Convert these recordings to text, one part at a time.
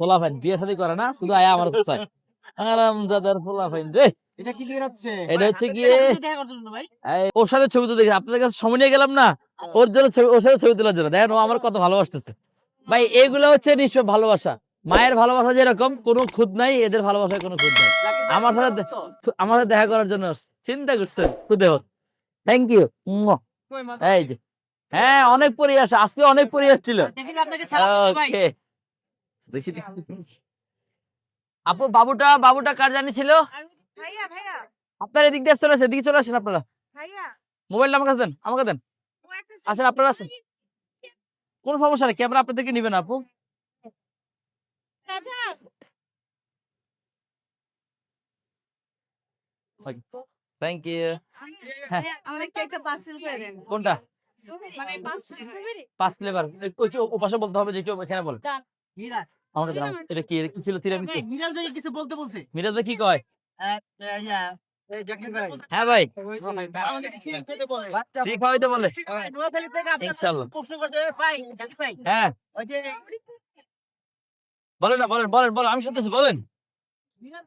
পোলাপাইন বিয়ে শাদী করে না, শুধু আয়া আমার চাই। আরামজাদার পোলাপাইন রে। এটা কি বের হচ্ছে? এটা হচ্ছে গিয়ে ওর সাথে ছবি তো দেখি আপনাদের কাছে সময় নিয়ে গেলাম না, ওর জন্য ওর সাথে ছবি তোলার জন্য। দেখেন ও আমার কত ভালোবাসতেছে ভাই। এগুলো হচ্ছে নিশ্চয় ভালোবাসা। মায়ের ভালোবাসা যেরকম কোনো খুঁত নাই, এদের ভালোবাসায় কোনো খুঁত নাই। আমার সাথে আমার সাথে দেখা করার জন্য চিন্তা করছেন খুদে হোক। Thank you. এই যে হ্যাঁ, অনেক পরি আসে আজকে, অনেক পরি আসছিল। ওকে দেখি আপু, বাবুটা বাবুটা কার জানি ছিল। ভাইয়া ভাইয়া আপনার এদিক দিয়ে চলে আসেন, এদিকে চলে আসেন আপনারা। ভাইয়া মোবাইলটা আমার কাছে দেন, আমাকে দেন। ও একটা আসেন, আপনারা আসেন, কোনো সমস্যা নেই, ক্যামেরা আপনাদেরকে নিবেন আপু। রাজা থ্যাংক ইউ। হ্যাঁ, আমাদের কেকটা পার্সেল করে দেন। কোনটা? মানে পার্সেল করে 5 ফ্লেভার। ও পাশে বলতে হবে, যেটা এখানে বল। মিরাজ আমাকে দেন। এটা কি কি ছিল? তিরামিসু। মিরাজ ভাই কিছু বলতে বলছে। মিরাজ ভাই কি কয়? এই জাকির ভাই হ্যাঁ ভাই, আমাদের কি খেতে বলে? ঠিক খাওয়াইতে বলে নোয়াখালী থেকে আপনার ইনশাআল্লাহ। প্রশ্ন করতে ভাই জাকির ভাই হ্যাঁ ওই যে বলেন না, বলেন বলেন বলেন, আমি শুনতেছি, বলেন। মিরাজ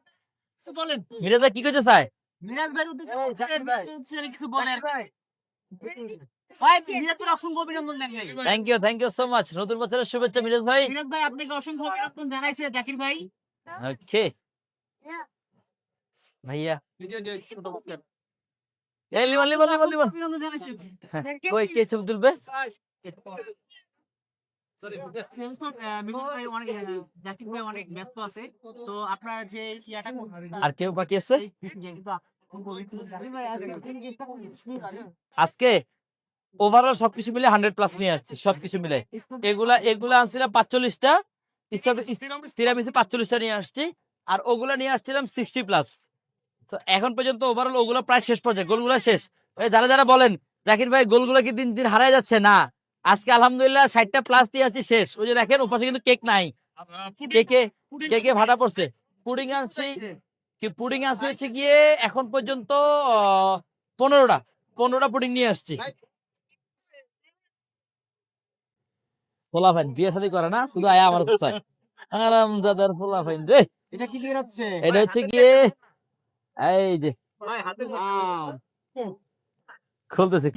তো বলেন। মিরাজ ভাই কি করতে চায়? মিরাজ ভাই উদ্দেশ্যে কিছু বলেন ভাই। ভাই মিরাজ ভাই অসংখ্য অভিনন্দন দেন ভাই। Thank you so much. নতুন বছরের শুভেচ্ছা মিরাজ ভাই। মিরাজ ভাই আপনাকে অসংখ্য অভিনন্দন জানাইছে জাকির ভাই। ওকে ভাইয়া, এই লিমন লিমন লিমন লিমন। অভিনন্দন জানাইছে। কই কে ছবি তুলবে? সরি মিরাজ ভাই অনেক জাকির ভাই অনেক ব্যস্ত আছে, তো আপনার যে ইয়াটা আর কেউ বাকি আছে আজকে? ওভারঅল সবকিছু মিলে 100+ নিয়ে আসছে, সবকিছু মিলে। এগুলা এগুলা আনছিলাম 45টা, তিরামিসু 45টা নিয়ে আসছি, আর ওগুলা নিয়ে আসছিলাম 60+। তো এখন পর্যন্ত ওভারঅল ওগুলো প্রায় শেষ পর্যায়ে, গোলগুলা শেষ। ওই যারা যারা বলেন জাকির ভাই গোলগুলা কি দিন দিন হারায় যাচ্ছে, না, আজকে আলহামদুলিল্লাহ 60টা+ দিয়ে আসছি শেষ। ওই যে দেখেন ওপাশে কিন্তু কেক নাই, কেকে কেকে ভাটা পড়ছে। পুডিং আনছি, কি পুডিং আছে হচ্ছে গিয়ে এখন পর্যন্ত 15টা পুডিং নিয়ে আসছি। পোলাপাইন বিয়ে শাদী করে না, শুধু আয়া আমার চাই। আরামজাদার পোলাপাইন রে। এটা কি বের হচ্ছে? এটা হচ্ছে গিয়ে এই যে ভাই হাতে খুলতেছি।